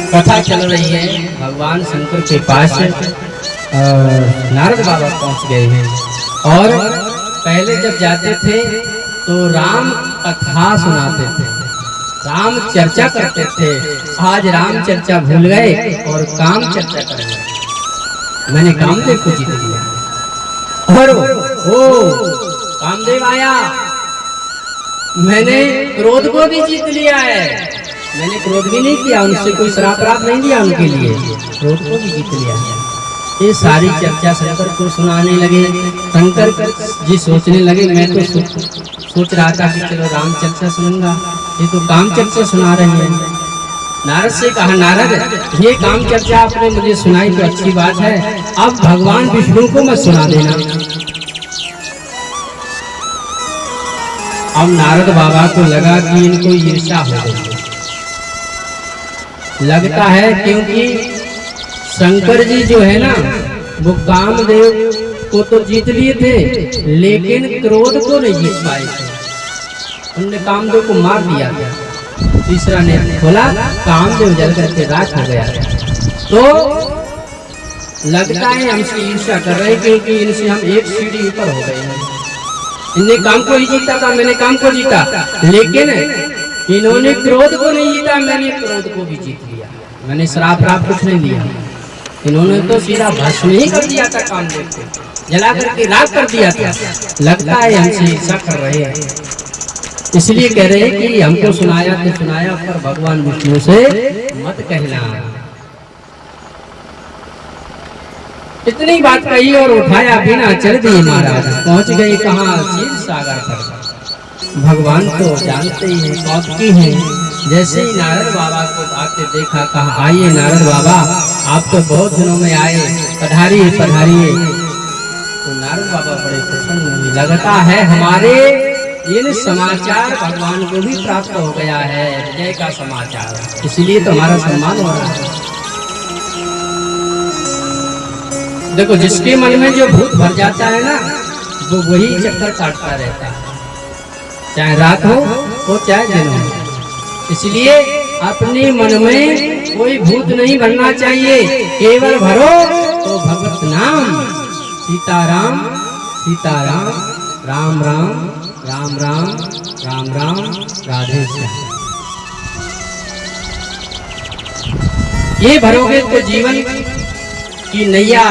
कथा चल रही है, भगवान शंकर के पास नारद बाबा पहुंच गए हैं। और पहले जब जाते थे तो राम कथा सुनाते थे, राम चर्चा करते थे। आज राम चर्चा भूल गए और काम चर्चा कर रहे। मैंने कामदेव को जीत लिया। और ओ कामदेव आया, मैंने क्रोध को भी जीत लिया है। मैंने क्रोध भी नहीं किया, उनसे कोई श्राप नहीं दिया उनके लिए, क्रोध को भी जीत लिया है। ये सारी चर्चा शंकर को सुनाने लगे। शंकर जी सोचने लगे, मैं तो सोच रहा था कि चलो राम चर्चा सुनूंगा, ये तो काम चर्चा सुना रहे हैं। नारद से कहा, नारद ये काम चर्चा आपने मुझे सुनाई तो अच्छी बात है, अब भगवान विष्णु को मत सुना देना। अब नारद बाबा को लगा कि इनको ईर्ष्या हो गई, लगता है, क्योंकि शंकर जी जो है ना वो कामदेव को तो जीत लिए थे लेकिन क्रोध को नहीं जीत पाए थे। उनने कामदेव को मार दिया था। तीसरा ने खोला, कामदेव जल करके राख हो गया। तो लगता है हमसे ईर्ष्या कर रहे हैं, क्योंकि इनसे हम एक सीढ़ी ऊपर हो गए हैं। इनने काम को ही जीता था, मैंने काम को जीता, लेकिन इन्होंने क्रोध को नहीं जीता, मैंने क्रोध को भी जीत लिया। मैंने श्राप कुछ नहीं लिया, इन्होंने तो सीधा भस्म ही कर दिया था, कामदेव को जला करके राख कर दिया था। लगता है हमसे ईर्ष्या कर रहे हैं, इसलिए कह रहे हैं कि हमको सुनाया तो सुनाया, पर भगवान विष्णु से मत कहना। इतनी बात कही और उठाया बिना चल दिए महाराज, पहुंच गए कहाँ, क्षीर सागर पर। भगवान तो जानते ही हैं, कौतुकी हैं। जैसे ही नारद बाबा को आके देखा, कहा आइए नारद बाबा, आप तो बहुत दिनों में आए, पधारिए पधारिए। तो नारद बाबा बड़े प्रसन्न हुए, लगता है हमारे इन समाचार भगवान को भी प्राप्त हो गया है, विजय का समाचार, इसलिए तो हमारा सम्मान हो रहा है। देखो, जिसके मन में जो भूत भर जाता है ना, वो वही चक्कर काटता रहता है, चाहे रात हो चाहे दिन हो। इसलिए अपने मन में कोई भूत नहीं भरना चाहिए, केवल भरो तो भगवत नाम। सीताराम सीताराम, राम राम राम राम, राम राम राधे श्याम। ये भरोगे तो जीवन की नैया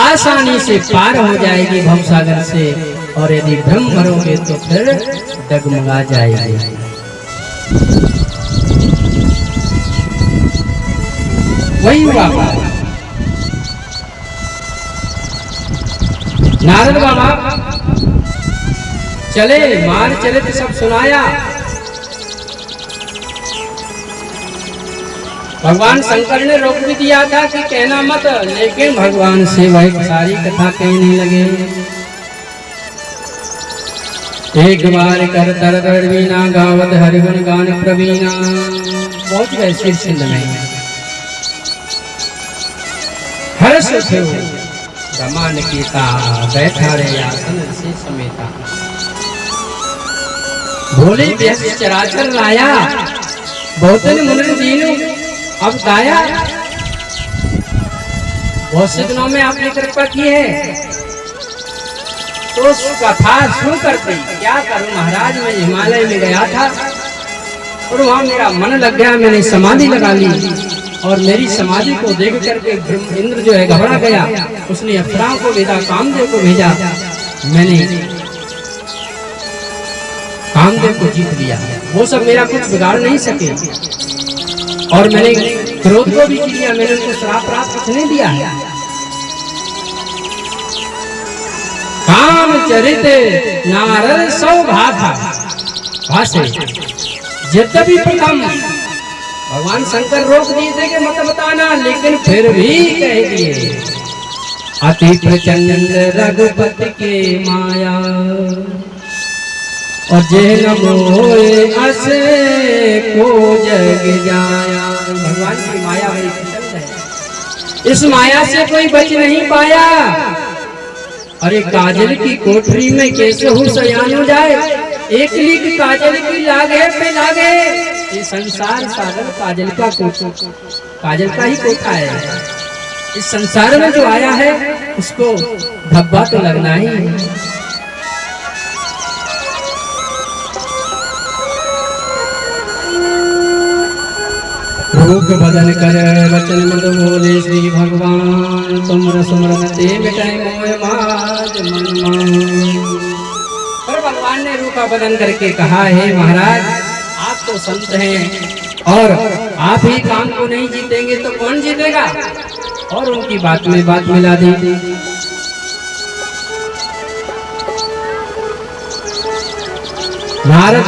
आसानी से पार हो जाएगी भवसागर से, और यदि भ्रम भरोगे तो फिर डगमगा जाएगी। वही हुआ। नारद बाबा चले, मार चले तो सब सुनाया। भगवान शंकर ने रोक भी दिया था कि कहना मत, लेकिन भगवान से वह सारी कथा कहने लगे। एक बार कर तर वीणा गावत हरिगुण गान प्रवीणा। पहुंच गए शीर सिंध में। हर्ष थे रमान कीता, बैठा रे आसन से समेता। भोले व्यस्त चराचर लाया, बहुतन मुनि दीनु अब दाया। बहुत से दिनों में आपने कृपा की है, तो उस कथा सुन करके क्या करूं महाराज। मैं हिमालय में गया था और वहां मेरा मन लग गया, मैंने समाधि लगा ली, और मेरी समाधि को देख करके इंद्र जो है घबरा गया। उसने अप्सराओं को भेजा, कामदेव को भेजा, मैंने कामदेव को जीत लिया। वो सब मेरा कुछ बिगाड़ नहीं सके, और मैंने क्रोध को भी जीत लिया, मैंने उनको श्राप कुछ नहीं दिया है। काम चरित नारद सौभागा भाषे, यद्यपि प्रथम भगवान शंकर रोक दिए थे कि मत बताना, लेकिन फिर भी कह दिए। अति प्रचंड रघुपति के माया, और जेल मोए असे को जग जाया। भगवान की माया बड़ी प्रचंड है, इस माया से कोई बच नहीं पाया। अरे काजल की कोठरी में कैसे हूँ सयान हो जाए, एक लीक काजल की लागे पे लागे, ये संसार सागर काजल का ही कोठा है। इस संसार में जो आया है उसको धब्बा तो लगना ही है। रूप बदन कर वचन मद बोले श्री भगवान, तुम रसमरन ते मिटाए मोह माज मन। पर भगवान ने रूप बदन करके कहा है महाराज आप तो संत हैं और आप ही काम को नहीं जीतेंगे तो कौन जीतेगा। और उनकी बात में बात मिला दी। नारद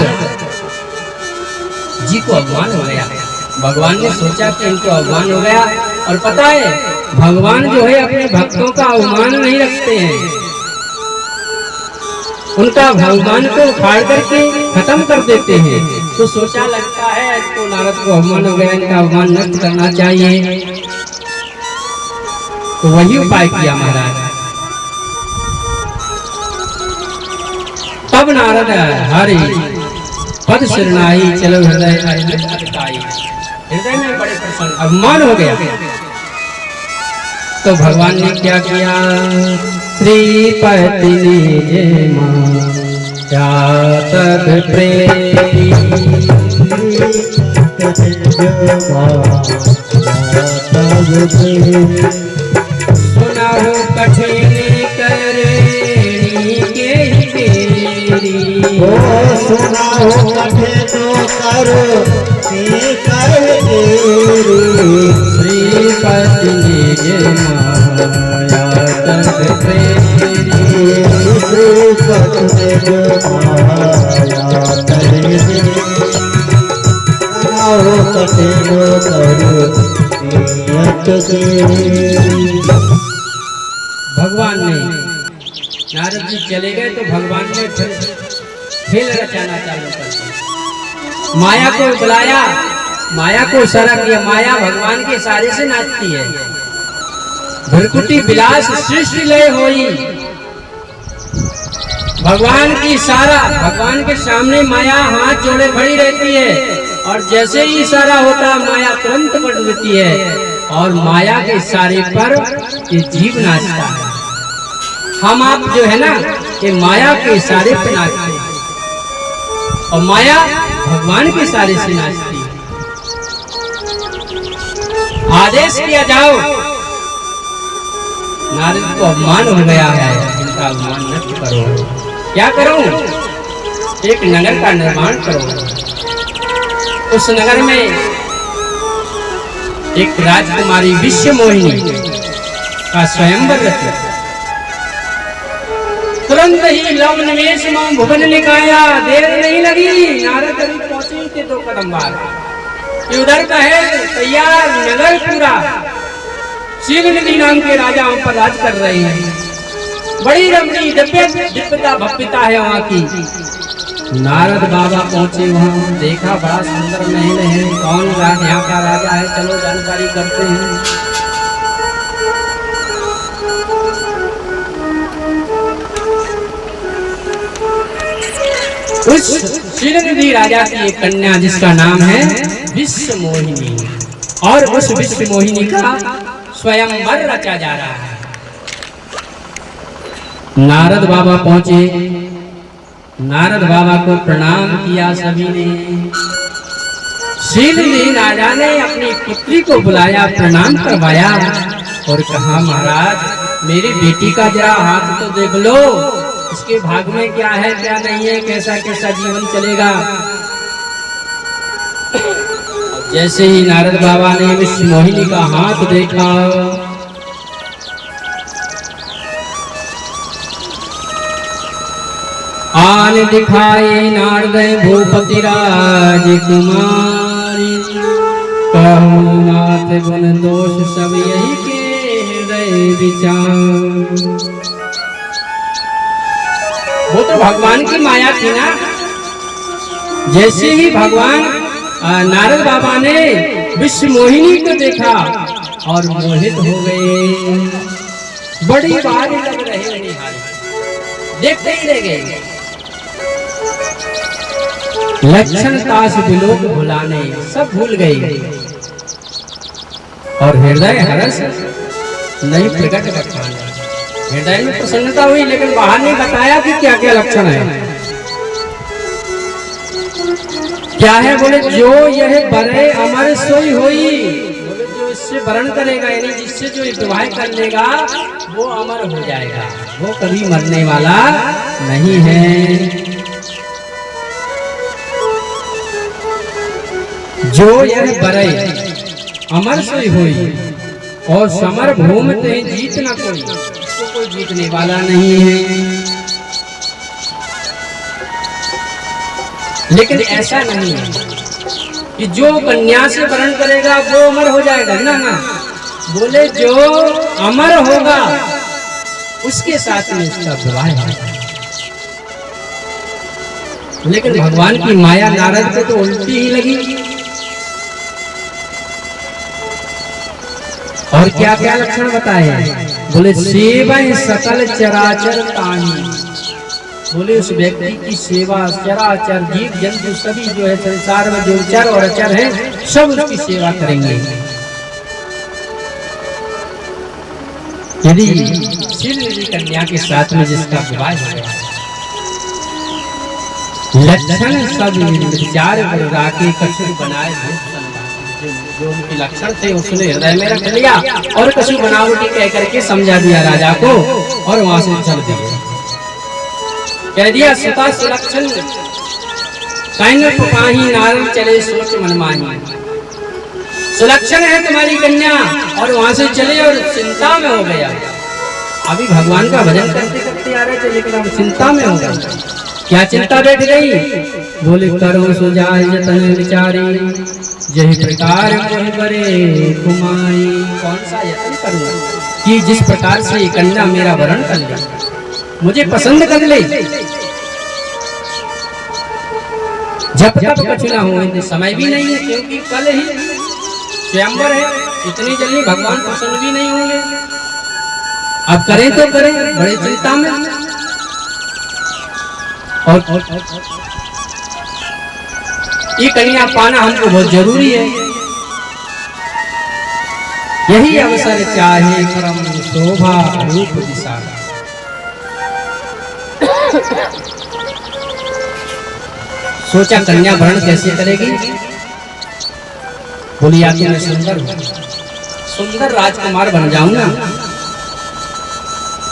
जी को अपमान हो गया। भगवान ने सोचा कि इनको अपमान हो गया। और पता है भगवान जो है अपने भक्तों का अपमान नहीं रखते हैं, उनका भगवान को उखाड़ करके खत्म कर देते हैं। तो सोचा लगता है तो नारद को अपमान हो गया, इनका अपमान नष्ट करना चाहिए। तो वही उपाय किया महाराज। तब नारद हरि पद शरणाई चलो हृदय हृदय में बड़े प्रसन्न अभिमान हो गया। तो भगवान ने क्या किया, श्रीपति निज क्या तद प्रेमी सुनाओ कठिन करेणी के तेरी, सुनाओ कठिन करो श्रीपति निज माया तद प्रेमी, श्रीपति निज माया तद प्रेमी, सुनाओ कठिन करो। भगवान ने नारद जी चले गए तो भगवान ने खेल रचाना चालू कर दिया। माया को बुलाया, माया को इशारा किया। माया भगवान के इशारे से नाचती है। भ्रकुटी विलास सृष्टि लय होई। भगवान की इशारा, भगवान के सामने माया हाथ जोड़े खड़ी रहती है और जैसे ही इशारा होता माया तुरंत पलट देती है। और माया के इशारे पर ये जीव नाचता है। हम आप जो है ना ये माया के इशारे पे नाचते हैं और माया भगवान के इशारे से नाचती है। आदेश किया जाओ। नारद को अपमान हो गया है, इनका अपमान नष्ट करो। क्या करूं? एक नगर का निर्माण करो। उस नगर में एक राजकुमारी विश्व मोहिनी का स्वयंवर रचो। तुरंत ही लव निवेश में भुवन निकाया। देर नहीं लगी, नारद अभी पहुंचे थे 2 कदम बाद। उधर का है तैयार नगर पूरा। शिवनिधि नाम के राजा वहां पर राज कर रहे हैं। बड़ी रमणी दिव्यता भव्यता है वहां की। नारद बाबा पहुंचे वहां, देखा बड़ा सुंदर महल है। कौन यहाँ का राजा है, चलो जानकारी करते हैं। उस शिवनिधि राजा की एक कन्या जिसका नाम है विश्व मोहिनी, और उस विश्व मोहिनी का स्वयंवर रचा जा रहा है। नारद बाबा पहुंचे। नारद बाबा को प्रणाम किया सभी ने। शिवनिधि राजा ने अपनी पुत्री को बुलाया, प्रणाम करवाया और कहा महाराज मेरी बेटी का जरा हाथ तो देख लो, इसके भाग में क्या है क्या नहीं है, कैसा कैसा जीवन चलेगा। जैसे ही नारद बाबा ने विश्व मोहिनी का हाथ देखा, आन दिखाए नारद भूपति राजकुमारी, कहु नाथ गुण दोष सब यही के हृदय विचार। वो तो भगवान की माया थी ना। जैसे ही भगवान नारद बाबा ने विश्व मोहिनी को देखा और मोहित हो गए। बड़ी बात लग रहे देखते ही रह गए। लक्षण तास विलोक भुलाने, सब भूल गई और हृदय हर्ष नहीं प्रकट कर पाए। हृदय में प्रसन्नता हुई लेकिन बाहर नहीं बताया कि क्या क्या लक्षण है। क्या है? बोले जो यह बरे अमर सोई होई। बोले जो इससे वरण करेगा यानी जिससे जो विवाह कर लेगा वो अमर हो जाएगा, वो कभी मरने वाला नहीं है। जो यह बरे अमर सोई हुई और समर भूमते जीत न कोई, इसको कोई जीतने वाला नहीं है। लेकिन ऐसा नहीं है कि जो कन्या से वरण करेगा वो अमर हो जाएगा, ना ना। बोले जो अमर होगा उसके साथ में उसका विवाह है। लेकिन भगवान की माया नारद को तो उल्टी ही लगी। और क्या क्या लक्षण बताए? बोले सेवै सकल चराचर तानी। बोले उस व्यक्ति की सेवा चराचर जीव जंतु सभी जो है संसार में जो चर और अचर है सब उसकी सेवा करेंगे। यदि श्री कन्या के साथ में जिसका विवाह हो गया, लक्षण सब विचार कर राके कछु बनाए, जो उनके लक्षण थे उसने हृदय में रख लिया और कछु बनावटी कह करके समझा दिया राजा को और वहां से चल दिए। कह दिया सुता सुलक्षण कहीं पुपाही नारद चले सोच मनमाही। सुलक्षण है तुम्हारी कन्या और वहां से चले और चिंता में हो गया। अभी भगवान का भजन करते करते आ रहे थे लेकिन अब चिंता में हो गए। क्या चिंता बैठ गई? बोले करो सुजाय जतन विचारी, यही प्रकार मोहि बरे कुमाई। कौन सा यत्न करूं कि जिस प्रकार से कन्या मेरा वरण कर ले, मुझे पसंद कर ले। जब तक कछु ना हो, समय भी नहीं है क्योंकि कल ही स्वयंवर है, इतनी जल्दी भगवान प्रसन्न भी नहीं होंगे। अब करें तो करें, बड़ी चिंता में। और ये कन्या पाना हमको बहुत जरूरी है। यही अवसर चाहे परम शोभा रूप दिशा। सोचा कन्या वरण कैसे करेगी? बोली या तो मैं सुंदर राजकुमार बन जाऊं ना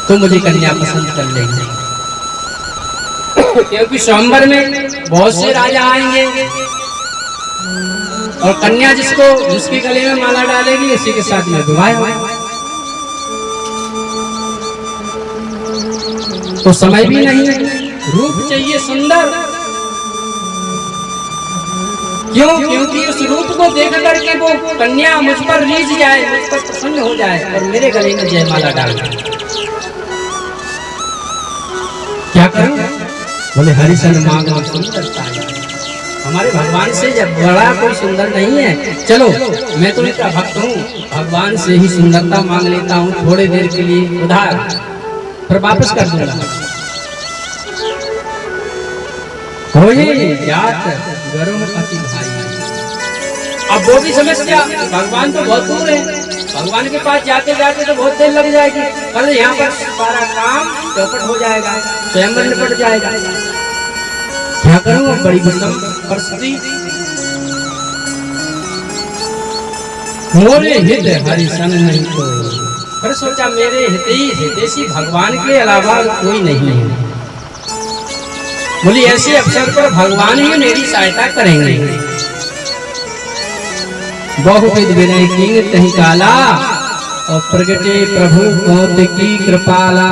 तो मुझे कन्या पसंद कर लेंगे, क्योंकि स्वयंवर में बहुत से राजा आएंगे और कन्या जिसके गले में माला डालेगी उसी के साथ में विवाह होगा। तो समय भी नहीं है, रूप चाहिए सुंदर। क्यों? क्योंकि उस रूप को देख करके वो कन्या मुझ पर रीझ जाए, मुझ पर प्रसन्न हो जाए और मेरे गले में जयमाला डाल दे। क्या करूं? बोले हरिशन मांगो सुंदरता। हमारे भगवान से जब बड़ा कोई सुंदर नहीं है, चलो मैं तो इनका भक्त हूँ, भगवान से ही सुंदरता मांग लेता हूँ थोड़ी देर के लिए उधार, फिर वापस कर दूंगा। जात घरों में पति भाई। अब वो भी समस्या, भगवान तो बहुत दूर है, भगवान के पास जाते जाते तो बहुत देर लग जाएगी। कल यहाँ पर सारा काम चौपट हो जाएगा, स्वयंवर निपट जाएगा। क्या करूँ? बड़ी विषम परिस्थिति। मोरे हित हरिशन नहीं तो, फिर सोचा मेरे हितैषी भगवान के अलावा कोई नहीं है। बोली ऐसे अवसर पर भगवान ही मेरी सहायता करेंगे। बहुविध विनय किंग तहि काला और प्रगटे प्रभु कौतिकी कृपाला।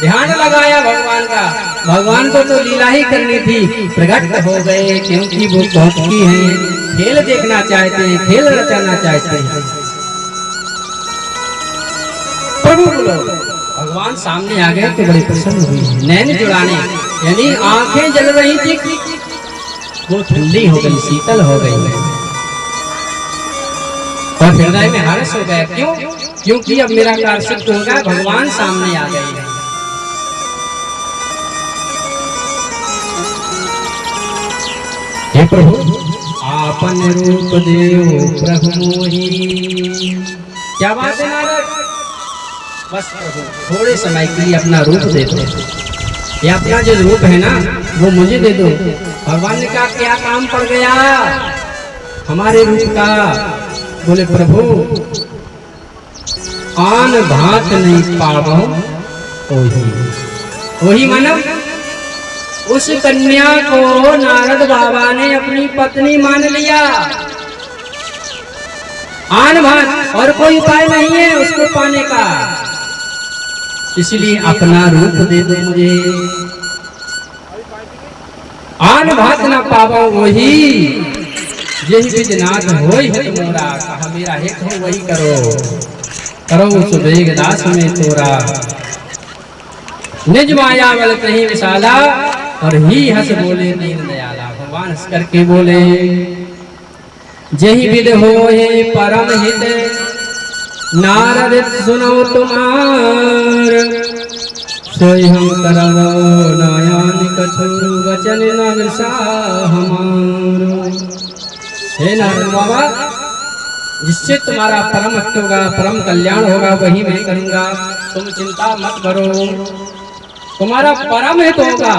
ध्यान लगाया भगवान का, भगवान को तो लीला ही करनी थी, प्रकट हो गए क्योंकि वो कौतिकी हैं, खेल देखना चाहते हैं, खेल रचाना चाहते हैं। प्रभु बोलो, भगवान सामने आ गए तो बड़ी प्रसन्न हुई। नैन जुड़ाने यानी आंखें जल रही थी, वो ठंडी हो गई, शीतल हो गई और हृदय में हर्ष हो गया। क्यों? क्योंकि अब मेरा कार्य सिद्ध हो गया, भगवान सामने आ गए। हे प्रभु आपन रूप देव प्रभु मोही। क्या बात है नारद, बस प्रभु थोड़े समय के लिए अपना रूप दे दो, ये अपना जो रूप है ना वो मुझे दे दो। भगवान ने कहा क्या काम पड़ गया हमारे रूप का? बोले प्रभु आन भात नहीं पावो ओही। वही मानव उस कन्या को नारद बाबा ने अपनी पत्नी मान लिया। आन भात और कोई उपाय नहीं है उसको पाने का, इसलिए अपना रूप दे दो मुझे। आन भात न पावो वही, यही विजनाथ होई है मोरा। कहा मेरा हित हो वही करो, करो उस वेगदास में तोरा। निज माया बल कहीं विशाला, और ही हंस बोले दीन दयाला। भगवान हंस करके बोले जही विद होए परम हित, नारद सुनो तुम्हार। सोई हम करव नयन कछु, वचन न विसा हमारो। हे नारद बाबा जिससे तुम्हारा परम हित होगा, परम कल्याण होगा वही मैं करूंगा, तुम चिंता मत करो। तुम्हारा परम हित होगा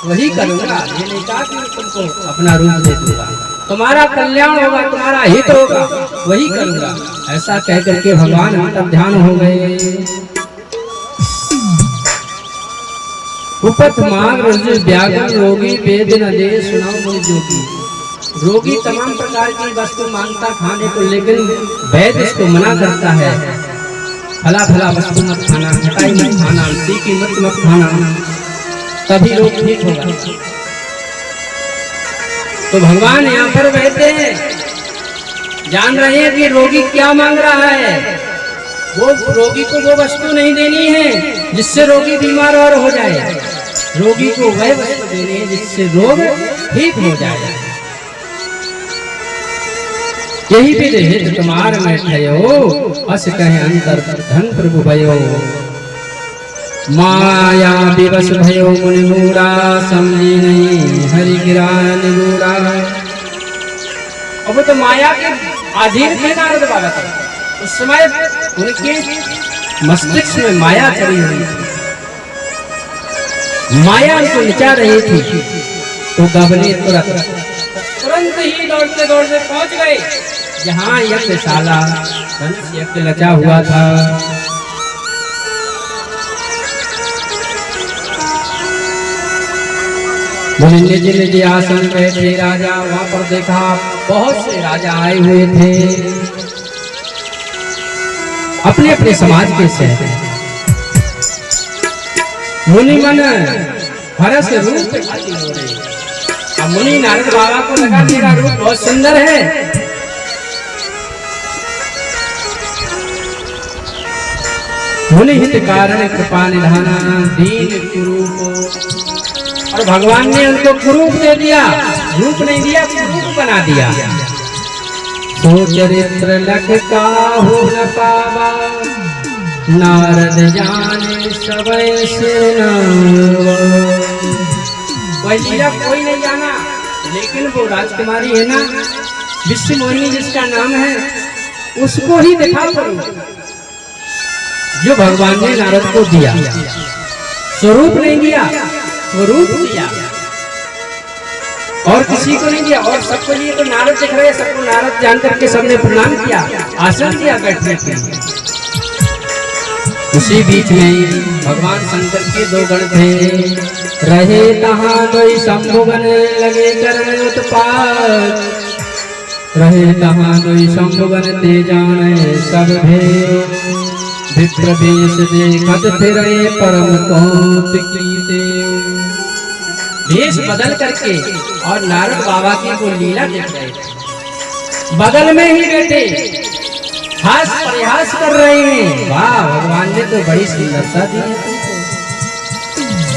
वही करूंगा, ये नहीं कहा कि तुमको अपना रूप दे दूंगा। तुम्हारा कल्याण होगा, तुम्हारा हित होगा वही करूंगा। ऐसा कह करके भगवान अंतर ध्यान हो गए। उपत मांग व्यागन रोगी वेद न दे सुनाओ मुझ जोगी। रोगी तमाम प्रकार की वस्तु मांगता खाने को, लेकिन वैद्य इसको मना करता है। फला फला वस्तु मत खाना, खटाई मत खाना, तीखी मिर्च मत खाना, तभी रोग ठीक होगा। तो भगवान यहाँ पर बैठे हैं, जान रहे हैं कि रोगी क्या मांग रहा है। वो रोगी को वो वस्तु नहीं देनी है जिससे रोगी बीमार और हो जाए, रोगी को वह वस्तु देनी है जिससे रोग ठीक हो जाए। यही विधि हित तुम्हार में ठयो, अस कहे अंतर धन प्रभु भयो। माया विवश भयो मुनि मूढ़ा, समझी नहीं हरि गिरा निगूढ़ा। अब तो माया के अधीन थे नारद बाबा, उस समय उनके मस्तिष्क में माया चली हुई थी, माया उनको नचा रही थी। तो गबने तुरंत ही दौड़ते दौड़ते पहुंच गए जहाँ यज्ञशाला धनुष यज्ञ लचा हुआ था। निज निज आसन बैठे राजा, वहां पर देखा बहुत से राजा आए हुए थे अपने अपने समाज के से। मुनि मन हरस रूप आदि हो रहे। अब मुनि नारद बाबा को लगा मेरा रूप बहुत सुंदर है। मुनि हित कारण कृपा निधाना, दीन कुरूप। और भगवान ने उनको कुरूप दे दिया, रूप नहीं दिया, कुरूप बना दिया। सो चरित्र लख काहू न पावा, नारद जाने सबय सिर नावा। वह लीला कोई नहीं जाना, लेकिन वो राजकुमारी है ना विश्व मोहिनी जिसका नाम है, उसको ही दिखा करो जो भगवान ने नारद को दिया। स्वरूप नहीं दिया, स्वरूप दिया, और किसी को नहीं दिया। और सबको लिए तो नारद दिख रहे, सबको नारद जान करके सबने प्रणाम किया, आसन दिया बैठने के लिए। उसी बीच में भगवान शंकर के दो गण थे, रहे तहां कोई शंभुगन लगे करने उत्पात। रहे तहां कोई शंभुगन ते जाने सब भेद, विप्र वेश देखत फिरे परम कौतिकीते। वेश बदल करके और नारद बाबा की वो लीला देख रहे थे, बगल में ही बैठे हास प्रयास कर रहे हैं। वाह, भगवान ने तो बड़ी सुंदरता दी है तुमको,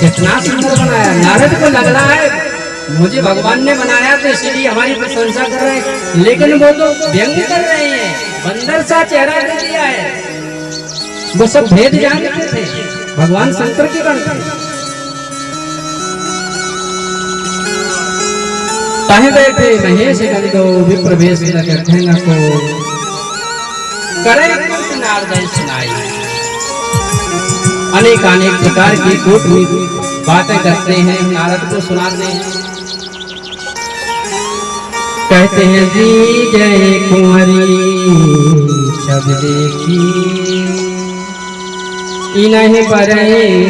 कितना सुंदर बनाया। नारद को लग रहा है मुझे भगवान ने बनाया तो इसलिए हमारी प्रशंसा कर रहे हैं, लेकिन वो तो व्यंग कर रहे हैं, बंदर सा चेहरा दे दिया है। वो सब भेद जानते थे, भगवान शंकर के गण थे। तहे बैठे महेश गंगो विप्रवेश लगन को करे कुछ नारद सुनाई। अनेक अनेक प्रकार की कूटनीति बातें करते हैं, नारद को सुनाते हैं। कहते हैं जी जय कुंवरी सब देखी, इन्हें बरे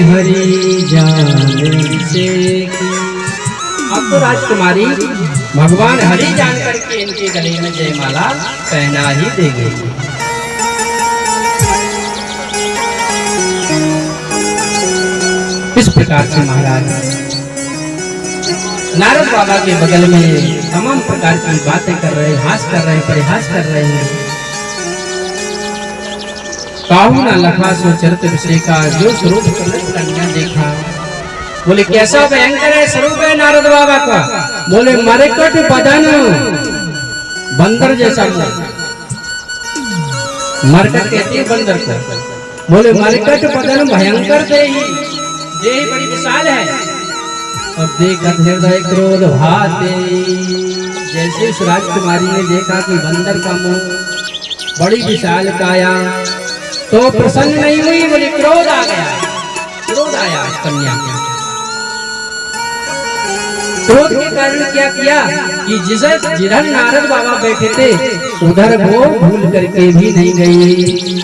हरि जान से। अब तो राजकुमारी भगवान हरि जान करके इनके गले में जयमाला पहना ही देंगे। इस प्रकार से महाराज नारद बाबा के बगल में तमाम प्रकार की बातें कर रहे, हास कर रहे, परिहास कर रहे हैं। काहू न लखा सो चरित विषय का, जो स्वरूप कन्या देखा। बोले कैसा भयंकर है स्वरूप है नारद बाबा का। बोले मरकट बदन बंदर जैसा, मरकट कहती है बंदर को। बोले मरकट बदन भयंकर थे ही, देह बड़ी विशाल है। अब देखत हृदय क्रोध भाते, जैसे उस राजकुमारी ने देखा कि बंदर का मुंह बड़ी विशाल काया, तो प्रसन्न नहीं हुई। बोले क्रोध आ गया, क्रोध आया कन्या के। क्रोध के कारण क्या किया कि जिधर नारद बाबा बैठे थे उधर वो भूल करके भी नहीं गई।